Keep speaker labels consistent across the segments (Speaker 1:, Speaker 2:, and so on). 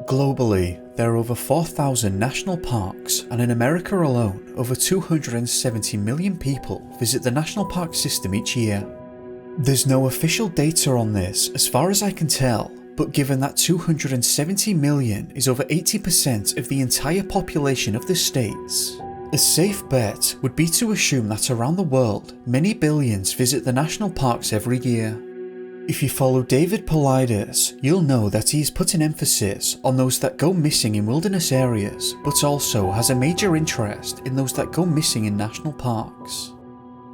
Speaker 1: Globally, there are over 4,000 national parks, and in America alone, over 270 million people visit the national park system each year. There's no official data on this as far as I can tell, but given that 270 million is over 80% of the entire population of the states, a safe bet would be to assume that around the world, many billions visit the national parks every year. If you follow David Paulides, you'll know that he has put an emphasis on those that go missing in wilderness areas, but also has a major interest in those that go missing in national parks.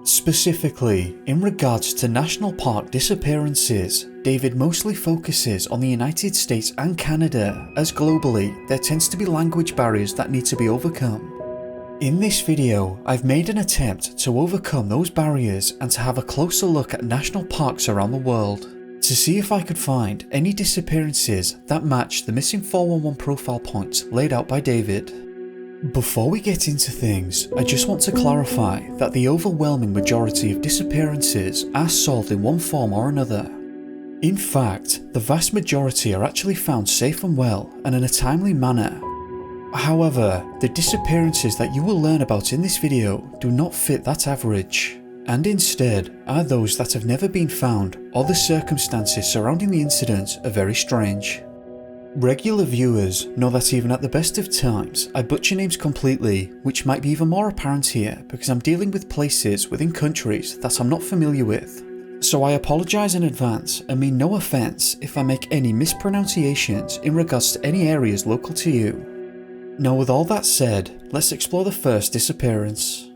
Speaker 1: Specifically, in regards to national park disappearances, David mostly focuses on the United States and Canada, as globally there tends to be language barriers that need to be overcome. In this video, I've made an attempt to overcome those barriers and to have a closer look at national parks around the world, to see if I could find any disappearances that match the missing 411 profile points laid out by David. Before we get into things, I just want to clarify that the overwhelming majority of disappearances are solved in one form or another. In fact, the vast majority are actually found safe and well and in a timely manner. However, the disappearances that you will learn about in this video do not fit that average, and instead are those that have never been found or the circumstances surrounding the incident are very strange. Regular viewers know that even at the best of times I butcher names completely, which might be even more apparent here because I'm dealing with places within countries that I'm not familiar with. So I apologise in advance and mean no offence if I make any mispronunciations in regards to any areas local to you. Now, with all that said, let's explore the first disappearance.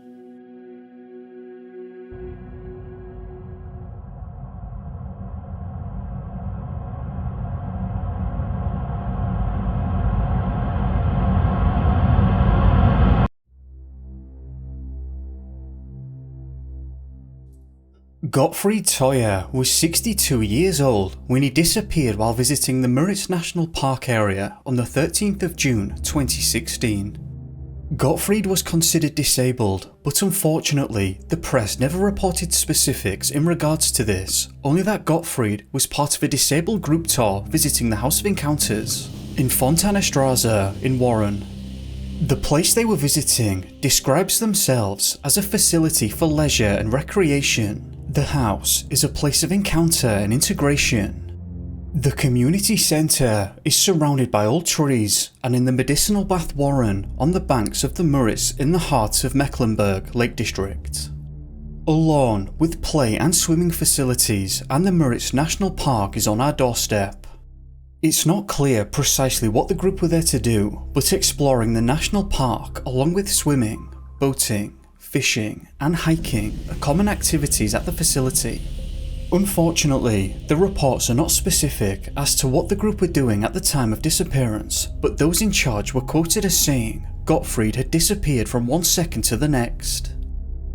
Speaker 1: Gottfried Toyer was 62 years old when he disappeared while visiting the MURITZ National Park area on the 13th of June 2016. Gottfried was considered disabled, but unfortunately the press never reported specifics in regards to this, only that Gottfried was part of a disabled group tour visiting the House of Encounters in Fontana-Straße in Warren. The place they were visiting describes themselves as a facility for leisure and recreation. The house is a place of encounter and integration. The community centre is surrounded by old trees and in the medicinal Bath Warren on the banks of the MURITZ in the heart of Mecklenburg Lake District. A lawn with play and swimming facilities and the MURITZ National Park is on our doorstep. It's not clear precisely what the group were there to do, but exploring the national park along with swimming, boating, fishing and hiking are common activities at the facility. Unfortunately, the reports are not specific as to what the group were doing at the time of disappearance, but those in charge were quoted as saying Gottfried had disappeared from 1 second to the next.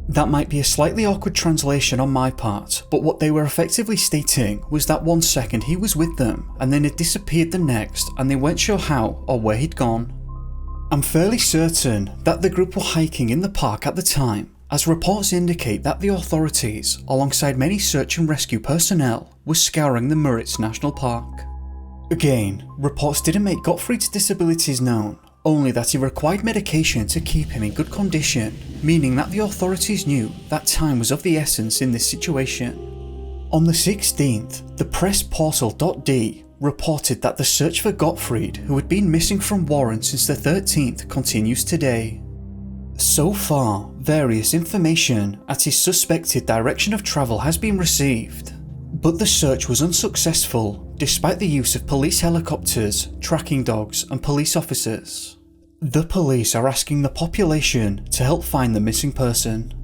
Speaker 1: That might be a slightly awkward translation on my part, but what they were effectively stating was that 1 second he was with them and then had disappeared the next and they weren't sure how or where he'd gone. I'm fairly certain that the group were hiking in the park at the time, as reports indicate that the authorities, alongside many search and rescue personnel, were scouring the MURITZ National Park. Again, reports didn't make Gottfried's disabilities known, only that he required medication to keep him in good condition, meaning that the authorities knew that time was of the essence in this situation. On the 16th, the press portal.d reported that the search for Gottfried, who had been missing from Warren since the 13th, continues today. So far, various information at his suspected direction of travel has been received, but the search was unsuccessful despite the use of police helicopters, tracking dogs and police officers. The police are asking the population to help find the missing person.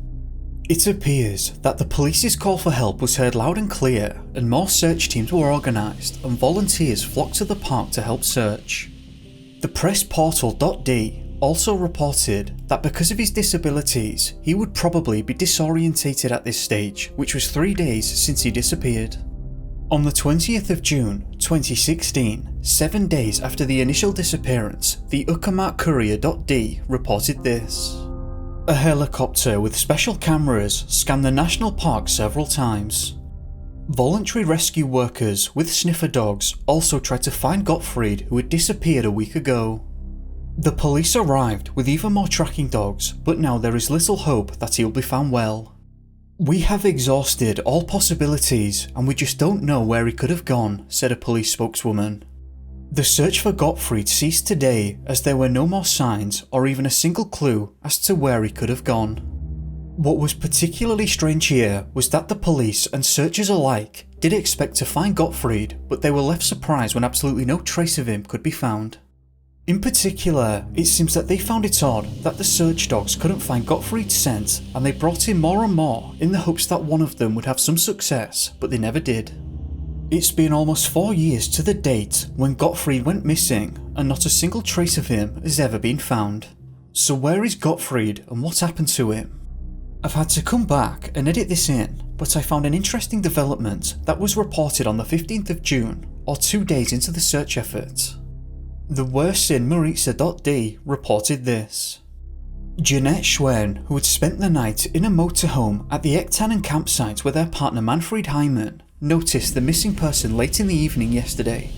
Speaker 1: It appears that the police's call for help was heard loud and clear, and more search teams were organised and volunteers flocked to the park to help search. The press portal.d also reported that because of his disabilities, he would probably be disorientated at this stage, which was 3 days since he disappeared. On the 20th of June 2016, 7 days after the initial disappearance, the Uckermark-Courier.d reported this. A helicopter with special cameras scanned the national park several times. Voluntary rescue workers with sniffer dogs also tried to find Gottfried, who had disappeared a week ago. The police arrived with even more tracking dogs, but now there is little hope that he will be found well. We have exhausted all possibilities and we just don't know where he could have gone, said a police spokeswoman. The search for Gottfried ceased today as there were no more signs or even a single clue as to where he could have gone. What was particularly strange here was that the police and searchers alike did expect to find Gottfried, but they were left surprised when absolutely no trace of him could be found. In particular, it seems that they found it odd that the search dogs couldn't find Gottfried's scent, and they brought in more and more in the hopes that one of them would have some success, but they never did. It's been almost 4 years to the date when Gottfried went missing, and not a single trace of him has ever been found. So where is Gottfried and what happened to him? I've had to come back and edit this in, but I found an interesting development that was reported on the 15th of June, or 2 days into the search effort. The Worsin MURITZ.d reported this. Jeanette Schwen, who had spent the night in a motorhome at the Ektannen campsite with her partner Manfred Hyman, noticed the missing person late in the evening yesterday.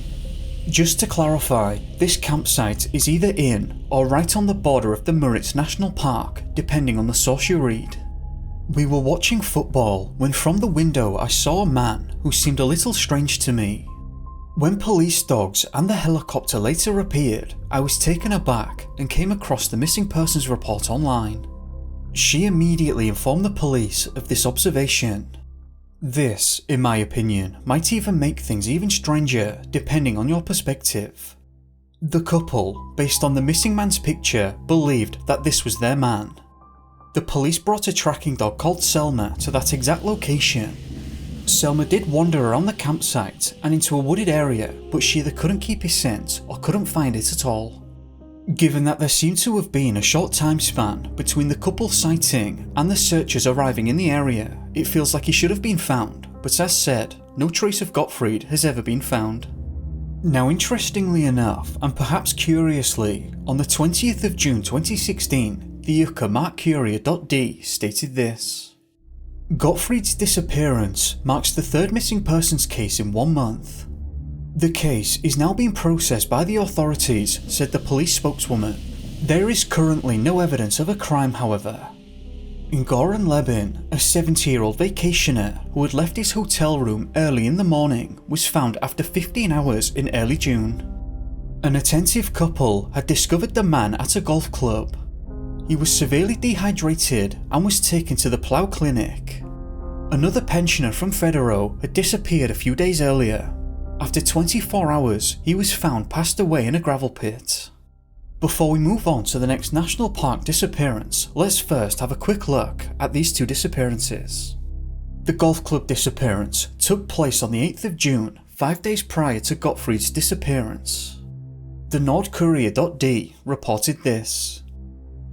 Speaker 1: Just to clarify, this campsite is either in or right on the border of the MURITZ National Park, depending on the source you read. We were watching football when from the window I saw a man who seemed a little strange to me. When police dogs and the helicopter later appeared, I was taken aback and came across the missing persons report online. She immediately informed the police of this observation. This, in my opinion, might even make things even stranger depending on your perspective. The couple, based on the missing man's picture, believed that this was their man. The police brought a tracking dog called Selma to that exact location. Selma did wander around the campsite and into a wooded area, but she either couldn't keep his scent or couldn't find it at all. Given that there seemed to have been a short time span between the couple's sighting and the searchers arriving in the area, it feels like he should have been found, but as said, no trace of Gottfried has ever been found. Now interestingly enough, and perhaps curiously, on the 20th of June 2016, the Uckermark-Courier.d stated this. Gottfried's disappearance marks the third missing persons case in 1 month. The case is now being processed by the authorities, said the police spokeswoman. There is currently no evidence of a crime, however. In Goran Lebin, a 70-year-old vacationer who had left his hotel room early in the morning was found after 15 hours in early June. An attentive couple had discovered the man at a golf club. He was severely dehydrated and was taken to the Plough Clinic. Another pensioner from Federo had disappeared a few days earlier. After 24 hours, he was found passed away in a gravel pit. Before we move on to the next national park disappearance, let's first have a quick look at these two disappearances. The golf club disappearance took place on the 8th of June, 5 days prior to Gottfried's disappearance. The Nordcourier.d reported this.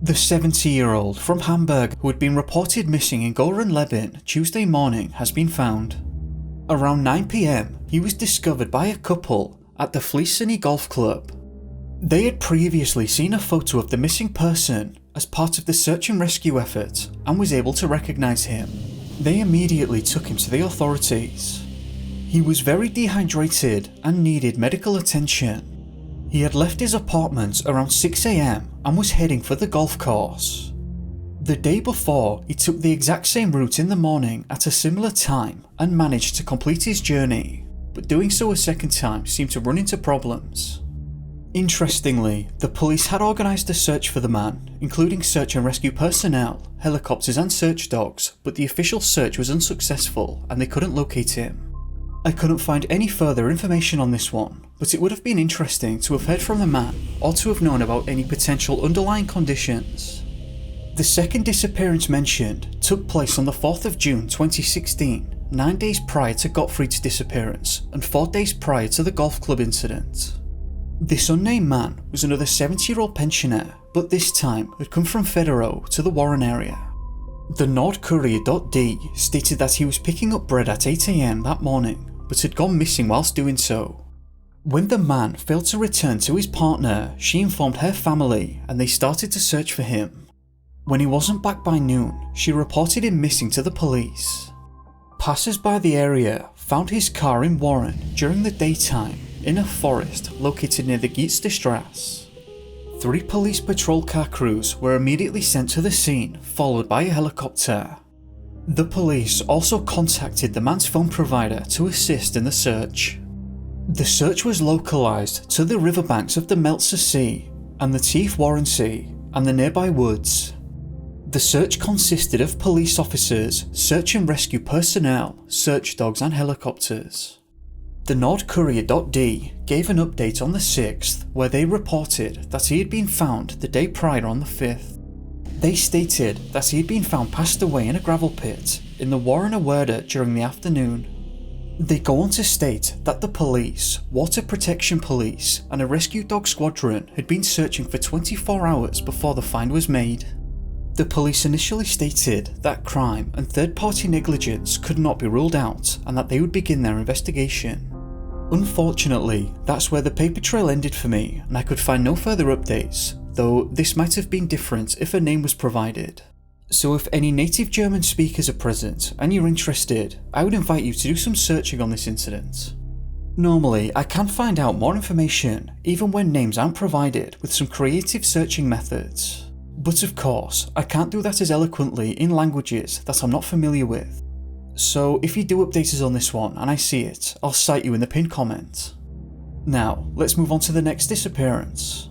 Speaker 1: The 70-year-old from Hamburg who had been reported missing in Goran Lebin Tuesday morning has been found. Around 9 PM, he was discovered by a couple at the Fleeceny Golf Club. They had previously seen a photo of the missing person as part of the search and rescue effort and was able to recognise him. They immediately took him to the authorities. He was very dehydrated and needed medical attention. He had left his apartment around 6 AM and was heading for the golf course. The day before, he took the exact same route in the morning at a similar time and managed to complete his journey, but doing so a second time seemed to run into problems. Interestingly, the police had organised a search for the man, including search and rescue personnel, helicopters and search dogs, but the official search was unsuccessful and they couldn't locate him. I couldn't find any further information on this one, but it would have been interesting to have heard from the man or to have known about any potential underlying conditions. The second disappearance mentioned took place on the 4th of June 2016, 9 days prior to Gottfried's disappearance and 4 days prior to the golf club incident. This unnamed man was another 70-year-old pensioner, but this time had come from Federo to the Warren area. The Nordcourier.d stated that he was picking up bread at 8 AM that morning, but had gone missing whilst doing so. When the man failed to return to his partner, she informed her family and they started to search for him. When he wasn't back by noon, she reported him missing to the police. Passers by the area found his car in Warren during the daytime in a forest located near the Gietes de Strasse. 3 police patrol car crews were immediately sent to the scene, followed by a helicopter. The police also contacted the man's phone provider to assist in the search. The search was localised to the riverbanks of the Meltzer Sea and the Teef Warren Sea and the nearby woods. The search consisted of police officers, search and rescue personnel, search dogs and helicopters. The Nordcourier.d gave an update on the 6th where they reported that he had been found the day prior on the 5th. They stated that he had been found passed away in a gravel pit in the Warren Awerda during the afternoon. They go on to state that the police, water protection police and a rescue dog squadron had been searching for 24 hours before the find was made. The police initially stated that crime and third-party negligence could not be ruled out and that they would begin their investigation. Unfortunately, that's where the paper trail ended for me and I could find no further updates, though this might have been different if a name was provided. So if any native German speakers are present and you're interested, I would invite you to do some searching on this incident. Normally, I can find out more information even when names aren't provided with some creative searching methods. But of course, I can't do that as eloquently in languages that I'm not familiar with. So if you do update us on this one and I see it, I'll cite you in the pinned comment. Now, let's move on to the next disappearance.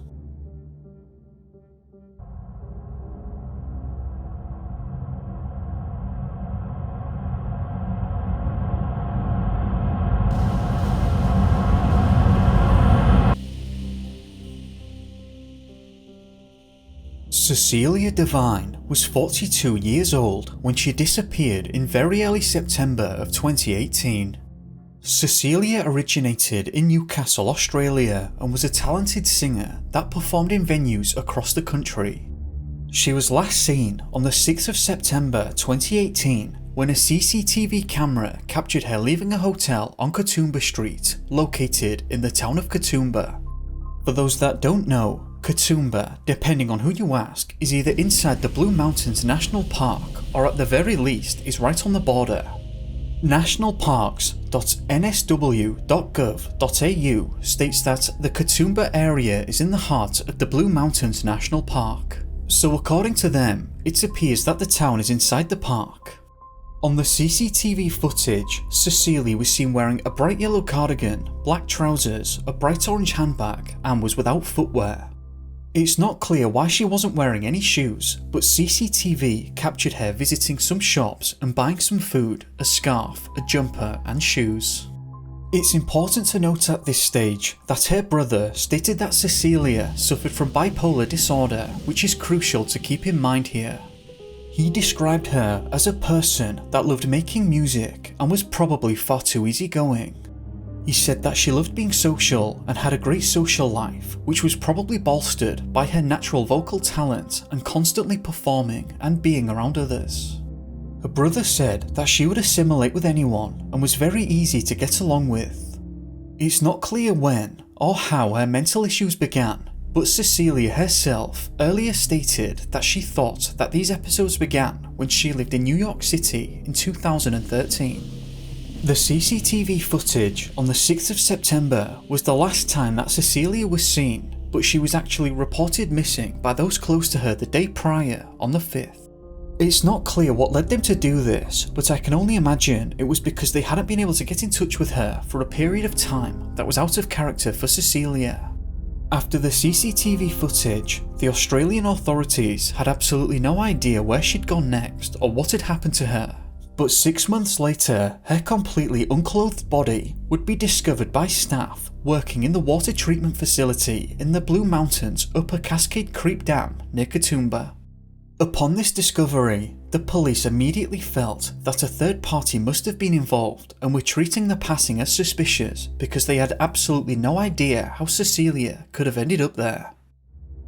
Speaker 1: Cecilia Devine was 42 years old when she disappeared in very early September of 2018. Cecilia originated in Newcastle, Australia and was a talented singer that performed in venues across the country. She was last seen on the 6th of September 2018 when a CCTV camera captured her leaving a hotel on Katoomba Street, located in the town of Katoomba. For those that don't know, Katoomba, depending on who you ask, is either inside the Blue Mountains National Park or at the very least is right on the border. Nationalparks.nsw.gov.au states that the Katoomba area is in the heart of the Blue Mountains National Park, so according to them, it appears that the town is inside the park. On the CCTV footage, Cecilia was seen wearing a bright yellow cardigan, black trousers, a bright orange handbag and was without footwear. It's not clear why she wasn't wearing any shoes, but CCTV captured her visiting some shops and buying some food, a scarf, a jumper and shoes. It's important to note at this stage that her brother stated that Cecilia suffered from bipolar disorder, which is crucial to keep in mind here. He described her as a person that loved making music and was probably far too easygoing. He said that she loved being social and had a great social life, which was probably bolstered by her natural vocal talent and constantly performing and being around others. Her brother said that she would assimilate with anyone and was very easy to get along with. It's not clear when or how her mental issues began, but Cecilia herself earlier stated that she thought that these episodes began when she lived in New York City in 2013. The CCTV footage on the 6th of September was the last time that Cecilia was seen, but she was actually reported missing by those close to her the day prior on the 5th. It's not clear what led them to do this, but I can only imagine it was because they hadn't been able to get in touch with her for a period of time that was out of character for Cecilia. After the CCTV footage, the Australian authorities had absolutely no idea where she'd gone next or what had happened to her. But 6 months later, her completely unclothed body would be discovered by staff working in the water treatment facility in the Blue Mountains Upper Cascade Creek Dam near Katoomba. Upon this discovery, the police immediately felt that a third party must have been involved and were treating the passing as suspicious because they had absolutely no idea how Cecilia could have ended up there.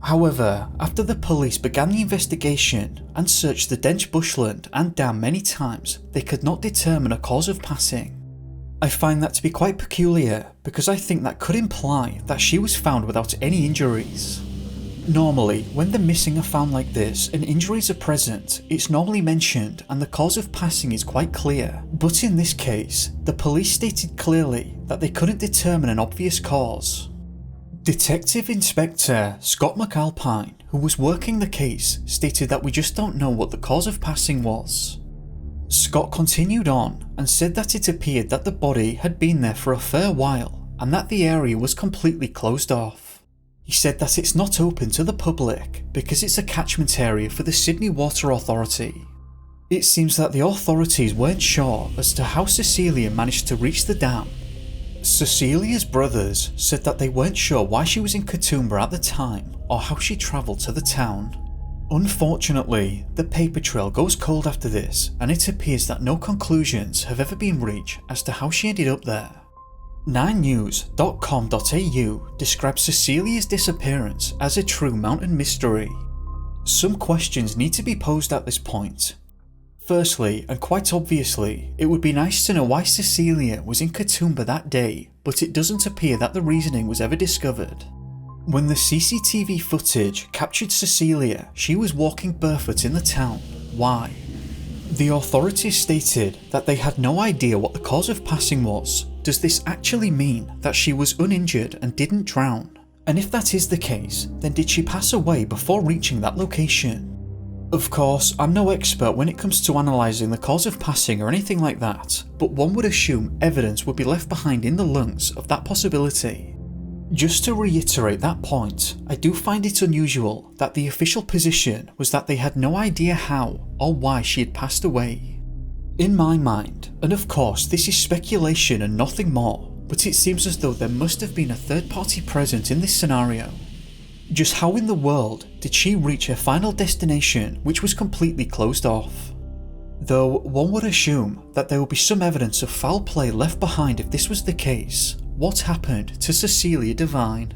Speaker 1: However, after the police began the investigation and searched the dense bushland and dam many times, they could not determine a cause of passing. I find that to be quite peculiar because I think that could imply that she was found without any injuries. Normally, when the missing are found like this and injuries are present, it's normally mentioned and the cause of passing is quite clear, but in this case, the police stated clearly that they couldn't determine an obvious cause. Detective Inspector Scott McAlpine, who was working the case, stated that we just don't know what the cause of passing was. Scott continued on and said that it appeared that the body had been there for a fair while and that the area was completely closed off. He said that it's not open to the public because it's a catchment area for the Sydney Water Authority. It seems that the authorities weren't sure as to how Cecilia managed to reach the dam. Cecilia's brothers said that they weren't sure why she was in Katoomba at the time or how she travelled to the town. Unfortunately, the paper trail goes cold after this and it appears that no conclusions have ever been reached as to how she ended up there. 9news.com.au describes Cecilia's disappearance as a true mountain mystery. Some questions need to be posed at this point. Firstly, and quite obviously, it would be nice to know why Cecilia was in Katoomba that day, but it doesn't appear that the reasoning was ever discovered. When the CCTV footage captured Cecilia, she was walking barefoot in the town. Why? The authorities stated that they had no idea what the cause of passing was. Does this actually mean that she was uninjured and didn't drown? And if that is the case, then did she pass away before reaching that location? Of course, I'm no expert when it comes to analysing the cause of passing or anything like that, but one would assume evidence would be left behind in the lungs of that possibility. Just to reiterate that point, I do find it unusual that the official position was that they had no idea how or why she had passed away. In my mind, and of course this is speculation and nothing more, but it seems as though there must have been a third party present in this scenario. Just how in the world did she reach her final destination which was completely closed off? Though one would assume that there would be some evidence of foul play left behind if this was the case, what happened to Cecilia Devine?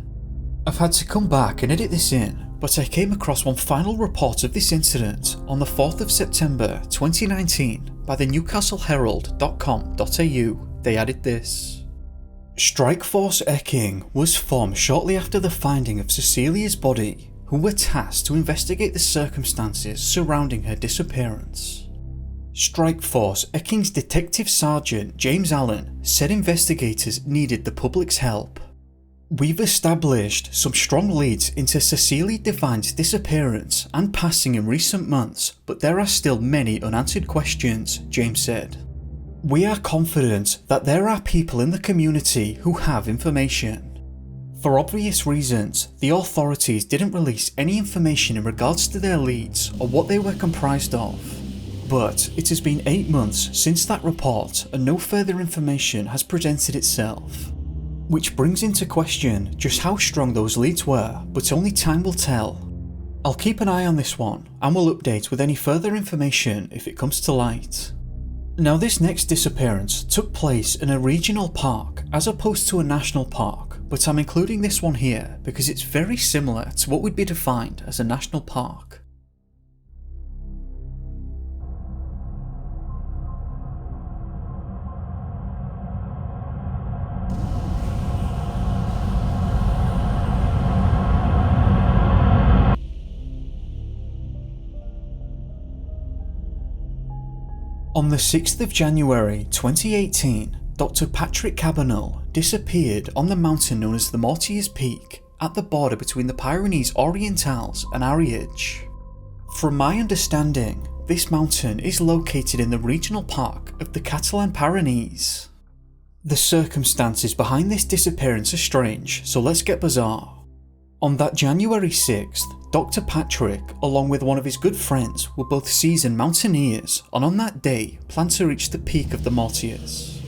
Speaker 1: I've had to come back and edit this in, but I came across one final report of this incident on the 4th of September 2019 by the newcastleherald.com.au. They added this. Strikeforce Ecking was formed shortly after the finding of Cecilia's body, who were tasked to investigate the circumstances surrounding her disappearance. Strikeforce Ecking's Detective Sergeant James Allen said investigators needed the public's help. We've established some strong leads into Cecilia Devine's disappearance and passing in recent months, but there are still many unanswered questions, James said. We are confident that there are people in the community who have information. For obvious reasons, the authorities didn't release any information in regards to their leads or what they were comprised of. But it has been 8 months since that report and no further information has presented itself. Which brings into question just how strong those leads were, but only time will tell. I'll keep an eye on this one and will update with any further information if it comes to light. Now this next disappearance took place in a regional park as opposed to a national park, but I'm including this one here because it's very similar to what would be defined as a national park. On the 6th of January 2018, Dr. Patrick Cabanel disappeared on the mountain known as the Mortiers Peak at the border between the Pyrenees Orientales and Ariège. From my understanding, this mountain is located in the regional park of the Catalan Pyrenees. The circumstances behind this disappearance are strange, so let's get bizarre. On that January 6th, Dr. Patrick, along with one of his good friends, were both seasoned mountaineers and on that day planned to reach the peak of the Mortiers.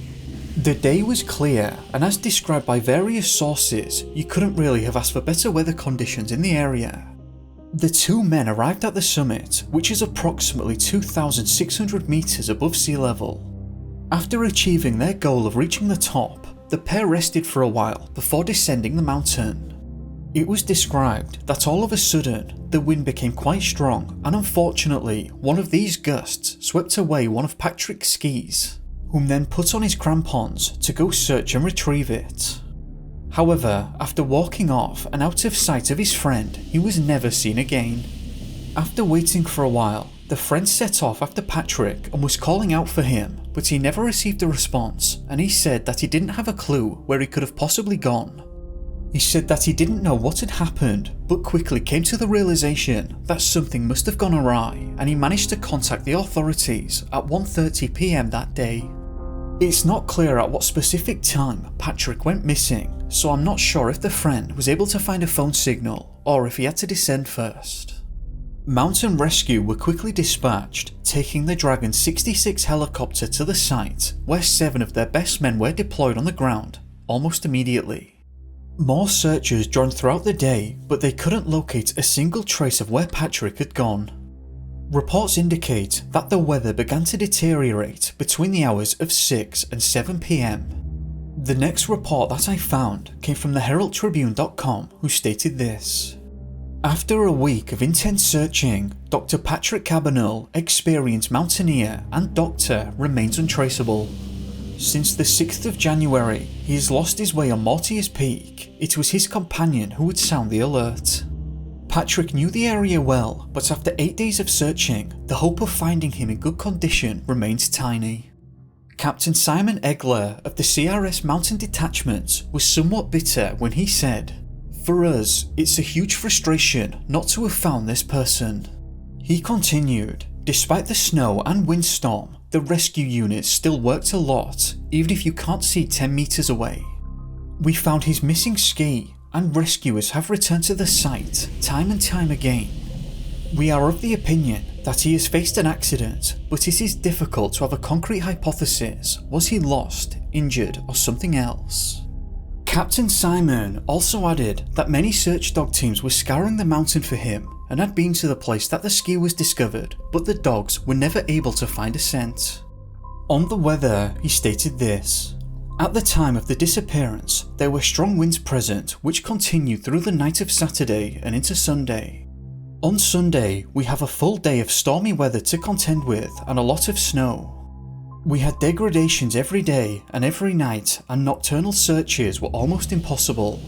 Speaker 1: The day was clear, and as described by various sources, you couldn't really have asked for better weather conditions in the area. The two men arrived at the summit, which is approximately 2,600 meters above sea level. After achieving their goal of reaching the top, the pair rested for a while before descending the mountain. It was described that all of a sudden, the wind became quite strong and unfortunately, one of these gusts swept away one of Patrick's skis. whom then put on his crampons to go search and retrieve it. However, after walking off and out of sight of his friend, he was never seen again. After waiting for a while, the friend set off after Patrick and was calling out for him, but he never received a response, and he said that he didn't have a clue where he could have possibly gone. He said that he didn't know what had happened, but quickly came to the realization that something must have gone awry, and he managed to contact the authorities at 1:30 PM that day. It's not clear at what specific time Patrick went missing, so I'm not sure if the friend was able to find a phone signal or if he had to descend first. Mountain Rescue were quickly dispatched, taking the Dragon 66 helicopter to the site, where 7 of their best men were deployed on the ground almost immediately. More searchers joined throughout the day, but they couldn't locate a single trace of where Patrick had gone. Reports indicate that the weather began to deteriorate between the hours of 6 and 7 PM. The next report that I found came from the HeraldTribune.com, who stated this: after a week of intense searching, Dr. Patrick Cabanel, experienced mountaineer and doctor, remains untraceable. Since the 6th of January, he has lost his way on MORTIERS Peak. It was his companion who would sound the alert. Patrick knew the area well, but after 8 days of searching, the hope of finding him in good condition remains tiny. Captain Simon Egler of the CRS Mountain Detachment was somewhat bitter when he said, "For us, it's a huge frustration not to have found this person." He continued, "Despite the snow and windstorm, the rescue units still worked a lot, even if you can't see 10 meters away. We found his missing ski, and rescuers have returned to the site time and time again. We are of the opinion that he has faced an accident, but it is difficult to have a concrete hypothesis. Was he lost, injured, or something else?" Captain Simon also added that many search dog teams were scouring the mountain for him and had been to the place that the ski was discovered, but the dogs were never able to find a scent. On the weather, he stated this: "At the time of the disappearance, there were strong winds present which continued through the night of Saturday and into Sunday. On Sunday, we have a full day of stormy weather to contend with and a lot of snow. We had degradations every day and every night, and nocturnal searches were almost impossible."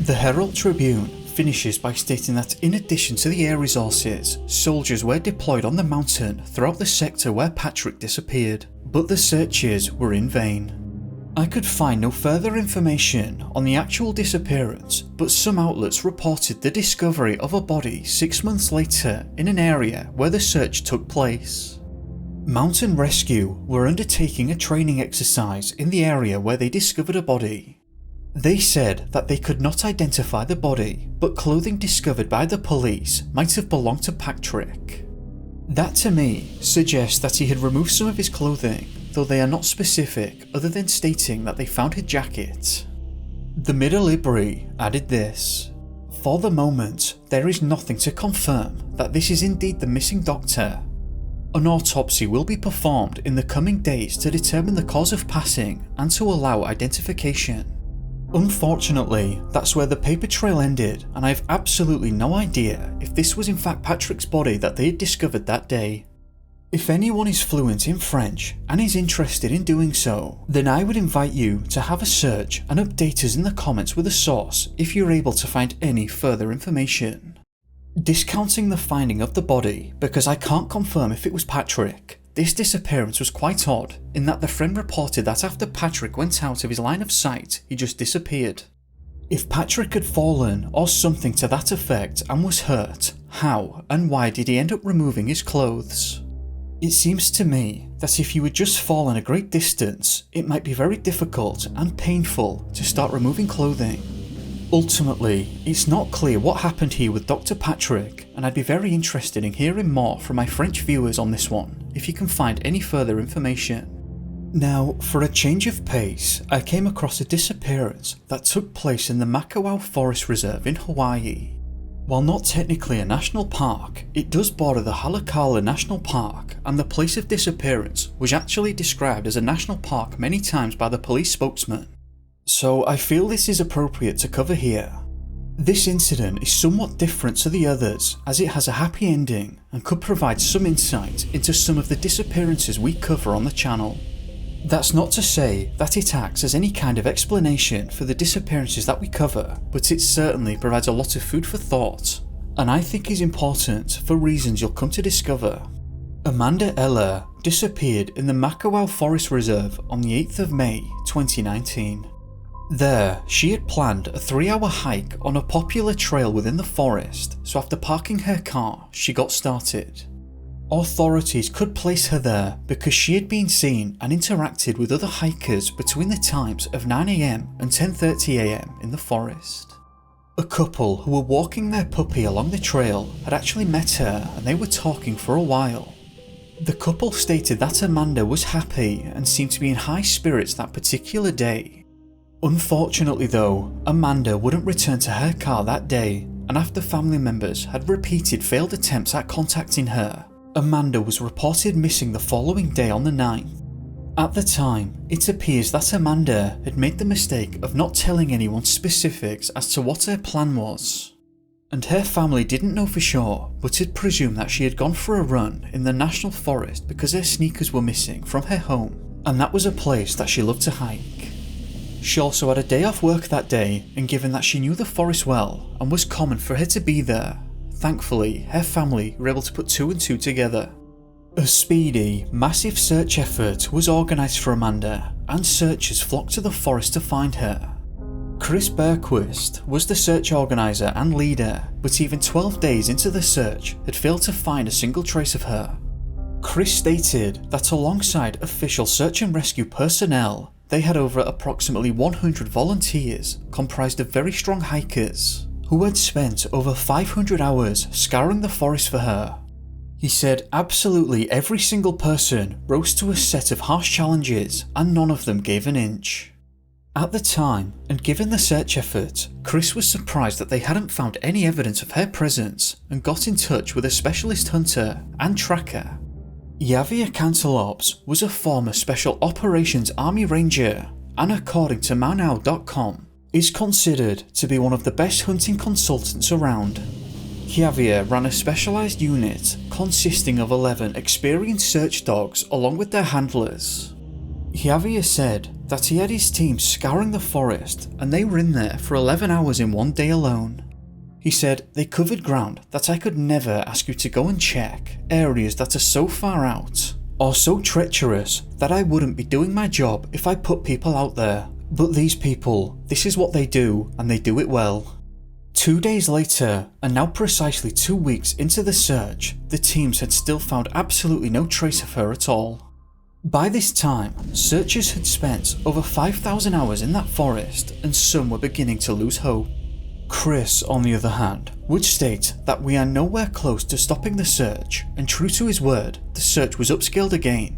Speaker 1: The Herald Tribune finishes by stating that in addition to the air resources, soldiers were deployed on the mountain throughout the sector where Patrick disappeared, but the searches were in vain. I could find no further information on the actual disappearance, but some outlets reported the discovery of a body 6 months later in an area where the search took place. Mountain Rescue were undertaking a training exercise in the area where they discovered a body. They said that they could not identify the body, but clothing discovered by the police might have belonged to Patrick. That to me suggests that he had removed some of his clothing, though they are not specific other than stating that they found his jacket. The Middle-Ibri added this: "For the moment, there is nothing to confirm that this is indeed the missing doctor. An autopsy will be performed in the coming days to determine the cause of passing and to allow identification." Unfortunately, that's where the paper trail ended, and I have absolutely no idea if this was in fact Patrick's body that they had discovered that day. If anyone is fluent in French and is interested in doing so, then I would invite you to have a search and update us in the comments with a source if you're able to find any further information. Discounting the finding of the body, because I can't confirm if it was Patrick, this disappearance was quite odd in that the friend reported that after Patrick went out of his line of sight, he just disappeared. If Patrick had fallen or something to that effect and was hurt, how and why did he end up removing his clothes? It seems to me that if you had just fallen a great distance, it might be very difficult and painful to start removing clothing. Ultimately, it's not clear what happened here with Dr. Patrick, and I'd be very interested in hearing more from my French viewers on this one, if you can find any further information. Now, for a change of pace, I came across a disappearance that took place in the Makawao Forest Reserve in Hawaii. While not technically a national park, it does border the Haleakala National Park, and the place of disappearance was actually described as a national park many times by the police spokesman. So I feel this is appropriate to cover here. This incident is somewhat different to the others, as it has a happy ending and could provide some insight into some of the disappearances we cover on the channel. That's not to say that it acts as any kind of explanation for the disappearances that we cover, but it certainly provides a lot of food for thought, and I think is important for reasons you'll come to discover. Amanda Eller disappeared in the Makawao Forest Reserve on the 8th of May 2019. There, she had planned a 3-hour hike on a popular trail within the forest, so after parking her car, she got started. Authorities could place her there because she had been seen and interacted with other hikers between the times of 9 AM and 10:30 AM in the forest. A couple who were walking their puppy along the trail had actually met her and they were talking for a while. The couple stated that Amanda was happy and seemed to be in high spirits that particular day. Unfortunately though, Amanda wouldn't return to her car that day, and after family members had repeated failed attempts at contacting her, Amanda was reported missing the following day on the 9th. At the time, it appears that Amanda had made the mistake of not telling anyone specifics as to what her plan was, and her family didn't know for sure but had presumed that she had gone for a run in the national forest because her sneakers were missing from her home, and that was a place that she loved to hike. She also had a day off work that day, and given that she knew the forest well and was common for her to be there, thankfully her family were able to put 2 and 2 together. A speedy, massive search effort was organised for Amanda, and searchers flocked to the forest to find her. Chris Bergquist was the search organiser and leader, but even 12 days into the search had failed to find a single trace of her. Chris stated that alongside official search and rescue personnel, they had over approximately 100 volunteers comprised of very strong hikers, who had spent over 500 hours scouring the forest for her. He said absolutely every single person rose to a set of harsh challenges and none of them gave an inch. At the time, and given the search effort, Chris was surprised that they hadn't found any evidence of her presence and got in touch with a specialist hunter and tracker. Javier Cantalopes was a former Special Operations Army Ranger and, according to Manao.com, is considered to be one of the best hunting consultants around. Javier ran a specialised unit consisting of 11 experienced search dogs along with their handlers. Javier said that he had his team scouring the forest and they were in there for 11 hours in one day alone. He said they covered ground that I could never ask you to go and check, areas that are so far out or so treacherous that I wouldn't be doing my job if I put people out there, but these people, this is what they do and they do it well. 2 days later, and now precisely 2 weeks into the search, the teams had still found absolutely no trace of her at all. By this time, searchers had spent over 5,000 hours in that forest and some were beginning to lose hope. Chris, on the other hand, would state that we are nowhere close to stopping the search, and true to his word, the search was upscaled again.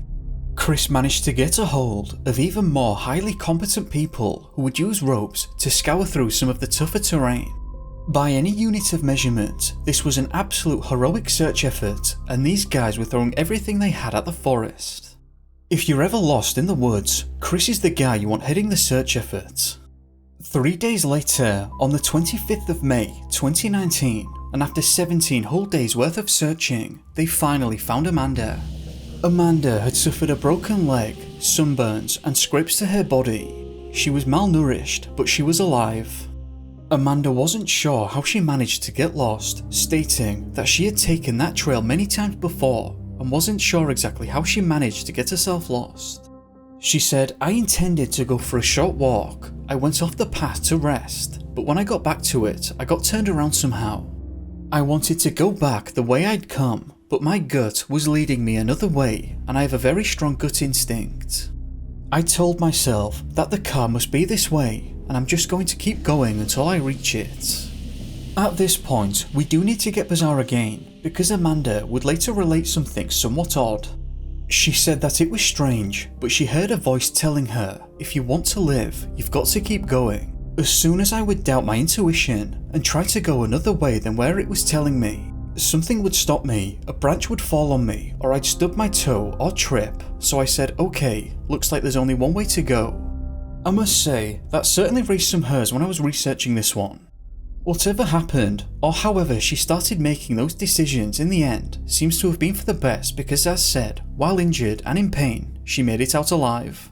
Speaker 1: Chris managed to get a hold of even more highly competent people who would use ropes to scour through some of the tougher terrain. By any unit of measurement, this was an absolute heroic search effort, and these guys were throwing everything they had at the forest. If you're ever lost in the woods, Chris is the guy you want heading the search effort. 3 days later, on the 25th of May 2019, and after 17 whole days worth of searching, they finally found Amanda. Amanda had suffered a broken leg, sunburns and scrapes to her body. She was malnourished, but she was alive. Amanda wasn't sure how she managed to get lost, stating that she had taken that trail many times before and wasn't sure exactly how she managed to get herself lost. She said, I intended to go for a short walk. I went off the path to rest, but when I got back to it, I got turned around somehow. I wanted to go back the way I'd come, but my gut was leading me another way, and I have a very strong gut instinct. I told myself that the car must be this way, and I'm just going to keep going until I reach it. At this point, we do need to get bizarre again, because Amanda would later relate something somewhat odd. She said that it was strange, but she heard a voice telling her, if you want to live, you've got to keep going. As soon as I would doubt my intuition and try to go another way than where it was telling me, something would stop me, a branch would fall on me, or I'd stub my toe or trip, so I said, okay, looks like there's only one way to go. I must say, that certainly raised some hairs when I was researching this one. Whatever happened, or however she started making those decisions in the end, seems to have been for the best because, as said, while injured and in pain, she made it out alive.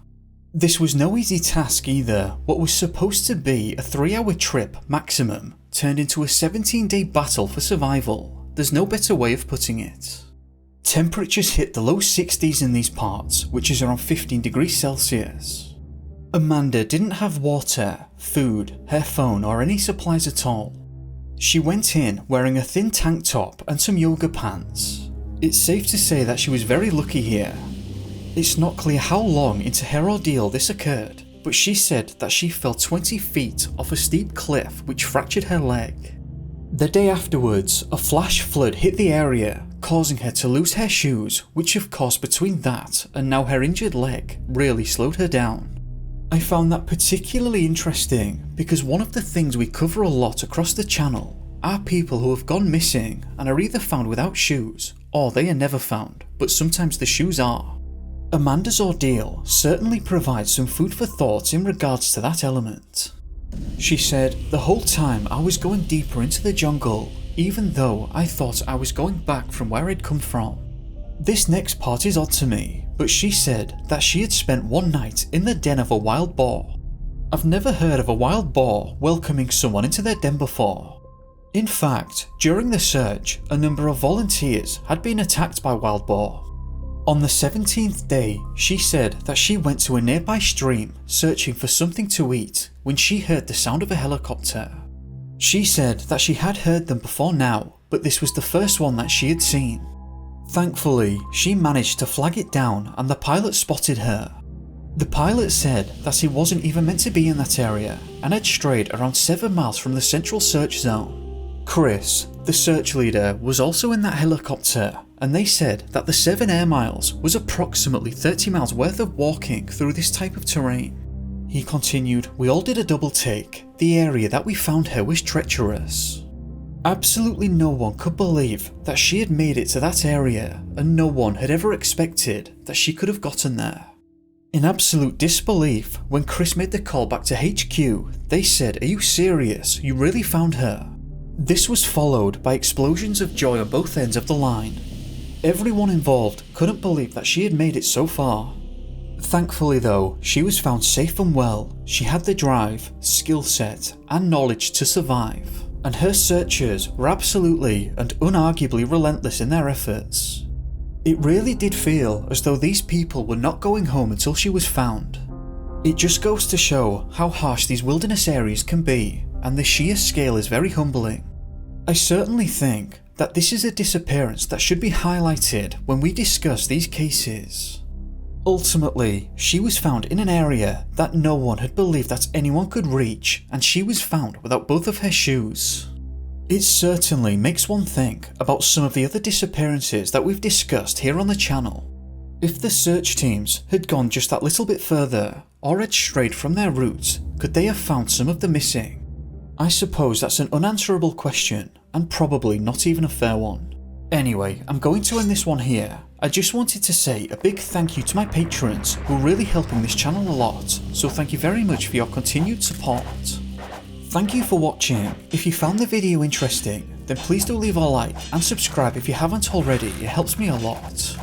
Speaker 1: This was no easy task either. What was supposed to be a 3-hour trip maximum turned into a 17-day battle for survival. There's no better way of putting it. Temperatures hit the low 60s in these parts, which is around 15 degrees Celsius. Amanda didn't have water, food, her phone or any supplies at all. She went in wearing a thin tank top and some yoga pants. It's safe to say that she was very lucky here. It's not clear how long into her ordeal this occurred, but she said that she fell 20 feet off a steep cliff which fractured her leg. The day afterwards, a flash flood hit the area, causing her to lose her shoes, which of course between that and now her injured leg really slowed her down. I found that particularly interesting because one of the things we cover a lot across the channel are people who have gone missing and are either found without shoes or they are never found, but sometimes the shoes are. Amanda's ordeal certainly provides some food for thought in regards to that element. She said, "The whole time I was going deeper into the jungle, even though I thought I was going back from where I'd come from." This next part is odd to me, but she said that she had spent one night in the den of a wild boar. I've never heard of a wild boar welcoming someone into their den before. In fact, during the search, a number of volunteers had been attacked by wild boar. On the 17th day, she said that she went to a nearby stream searching for something to eat when she heard the sound of a helicopter. She said that she had heard them before now, but this was the first one that she had seen. Thankfully, she managed to flag it down and the pilot spotted her. The pilot said that he wasn't even meant to be in that area and had strayed around 7 miles from the central search zone. Chris, the search leader, was also in that helicopter, and they said that the 7 air miles was approximately 30 miles worth of walking through this type of terrain. He continued, "We all did a double take. The area that we found her was treacherous. Absolutely no one could believe that she had made it to that area, and no one had ever expected that she could have gotten there." In absolute disbelief, when Chris made the call back to HQ, they said, "Are you serious? You really found her?" This was followed by explosions of joy on both ends of the line. Everyone involved couldn't believe that she had made it so far. Thankfully though, she was found safe and well. She had the drive, skill set, and knowledge to survive, and her searchers were absolutely and unarguably relentless in their efforts. It really did feel as though these people were not going home until she was found. It just goes to show how harsh these wilderness areas can be, and the sheer scale is very humbling. I certainly think that this is a disappearance that should be highlighted when we discuss these cases. Ultimately, she was found in an area that no one had believed that anyone could reach, and she was found without both of her shoes. It certainly makes one think about some of the other disappearances that we've discussed here on the channel. If the search teams had gone just that little bit further, or had strayed from their route, could they have found some of the missing? I suppose that's an unanswerable question, and probably not even a fair one. Anyway, I'm going to end this one here. I just wanted to say a big thank you to my patrons who are really helping this channel a lot, so thank you very much for your continued support. Thank you for watching. If you found the video interesting, then please do leave a like and subscribe if you haven't already, it helps me a lot.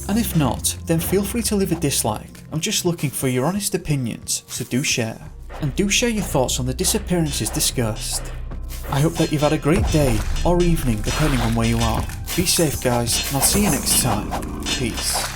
Speaker 1: And if not, then feel free to leave a dislike. I'm just looking for your honest opinions, so do share. And do share your thoughts on the disappearances discussed. I hope that you've had a great day, or evening depending on where you are. Be safe guys, and I'll see you next time. Peace.